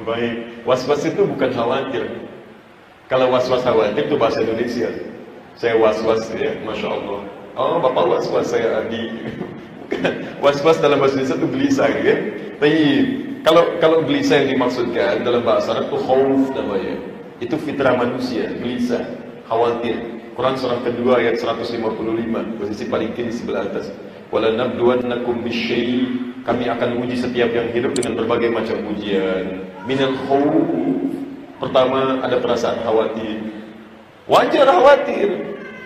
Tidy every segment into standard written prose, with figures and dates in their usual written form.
Baik, was-was itu bukan khawatir. Kalau was-was khawatir itu bahasa Indonesia. Saya was-was ya, Masya Allah. Oh, Bapak was-was, saya Adi. Was-was dalam bahasa Indonesia itu gelisah kan? Tapi kalau gelisah yang dimaksudkan dalam bahasa Arab itu khauf namanya. Itu fitrah manusia, gelisah, khawatir. Quran surah kedua ayat 155, posisi paling kiri sebelah atas. Wala nabluwannakum bisyai, kami akan uji setiap yang hidup dengan berbagai macam ujian. Minal khauf, pertama ada perasaan khawatir. Wajar khawatir.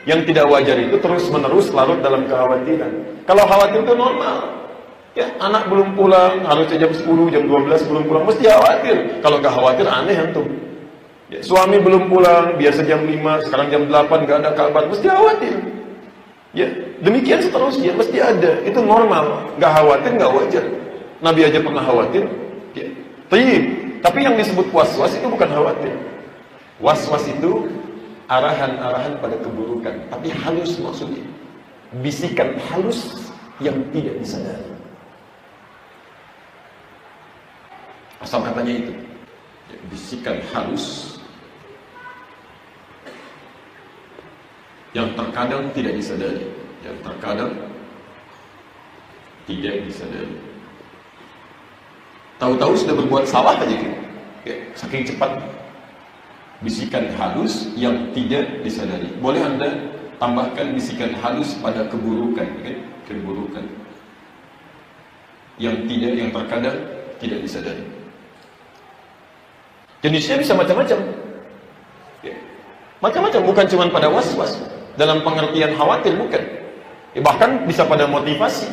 Yang tidak wajar itu terus-menerus larut dalam kekhawatiran. Kalau khawatir itu normal. Ya, anak belum pulang, harusnya jam 10, jam 12 belum pulang, mesti khawatir. Kalau gak khawatir aneh antum. Ya, suami belum pulang, biasa jam 5, sekarang jam 8 gak ada kabar, mesti khawatir. Ya, demikian seterusnya, mesti ada. Itu normal. Gak khawatir, gak wajar. Nabi aja pernah khawatir. Ya. Tapi yang disebut was-was itu bukan khawatir. Was-was itu arahan-arahan pada keburukan, tapi halus maksudnya. Bisikan halus yang tidak disadari. Asal katanya itu. Ya, bisikan halus yang terkadang tidak disadari, yang terkadang tidak disadari. Tahu-tahu sudah berbuat salah aja gitu. Ya, saking cepat. Bisikan halus yang tidak disadari. Boleh Anda tambahkan bisikan halus pada keburukan, kan? Keburukan yang terkadang tidak disadari. Jenisnya bisa macam-macam. Ya. Macam-macam, bukan cuma pada was-was. Dalam pengertian khawatir bukan. Ya, bahkan bisa pada motivasi.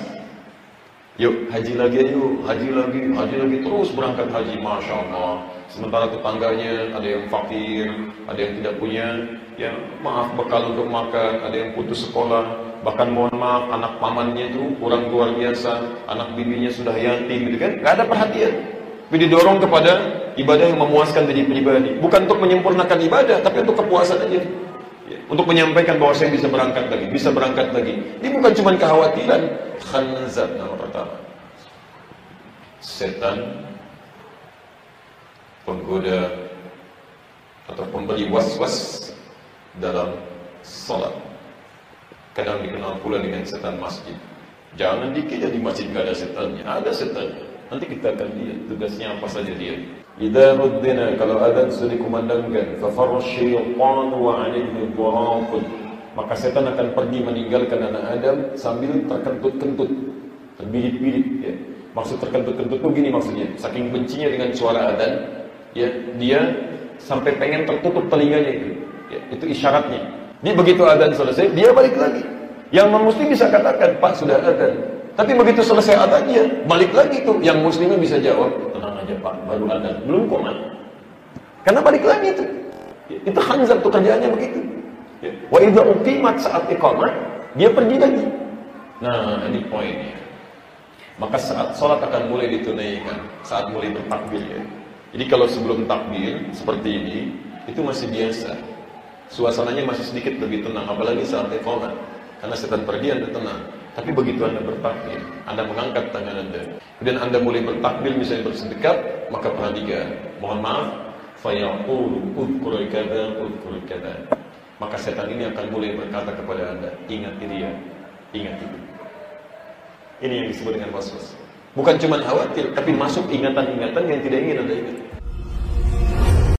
Yuk, haji lagi, yuk, haji lagi, terus berangkat haji, Masya Allah. Sementara tetangganya ada yang fakir, ada yang tidak punya, ya maaf bekal untuk makan, ada yang putus sekolah, bahkan mohon maaf anak pamannya itu kurang luar biasa, anak bibinya sudah yatim, gitu kan? Gak ada perhatian. Tapi didorong kepada ibadah yang memuaskan diri pribadi, bukan untuk menyempurnakan ibadah, tapi untuk kepuasan aja. Untuk menyampaikan bahwa saya bisa berangkat lagi. Ini bukan cuma kekhawatiran. Khanzat nama pertama. Setan penggoda atau pemberi was-was dalam salat. Kadang dikenal pula dengan setan masjid. Jangan dikira di masjid gak ada setannya. Ada setannya. Nanti kita akan lihat tugasnya apa saja dia. Idza nuddina, kalau adzan sudah dikumandangkan, fa farra syaitanu wa 'alaihi dhuraqun, maka setan akan pergi meninggalkan anak Adam sambil terkentut-kentut, terbirit-birit ya. Maksud terkentut-kentut itu gini maksudnya, saking bencinya dengan suara adzan, ya, dia sampai pengen tertutup telinganya itu. Ya, itu isyaratnya. Jadi begitu adzan selesai, dia balik lagi. Yang non-muslim bisa katakan, "Pak, sudah adzan." Tapi begitu selesai adzannya, balik lagi tuh. Yang muslimnya bisa jawab, "Tenang aja Pak, baru adzan, belum komat." Karena balik lagi itu. Itu khanzat tuh kerjaannya begitu. Wa idza uqimat, saat iqamah, dia pergi lagi. Nah, ini poinnya. Maka saat sholat akan mulai ditunaikan, saat mulai bertakbir ya. Jadi kalau sebelum takbir seperti ini, itu masih biasa. Suasananya masih sedikit lebih tenang, apalagi saat iqamah. Karena setan pergi, Anda tenang. Tapi begitu Anda bertakbir, Anda mengangkat tangan Anda, kemudian Anda mulai bertakbir, misalnya bersedekap, maka perhatikan, mohon maaf, fayaqulu udhkur kadza, udhkur kadza. Maka setan ini akan mulai berkata kepada Anda, ingat dia, ingat itu. Ini yang disebut dengan was-was. Bukan cuma khawatir, tapi masuk ingatan-ingatan yang tidak ingin Anda ingat.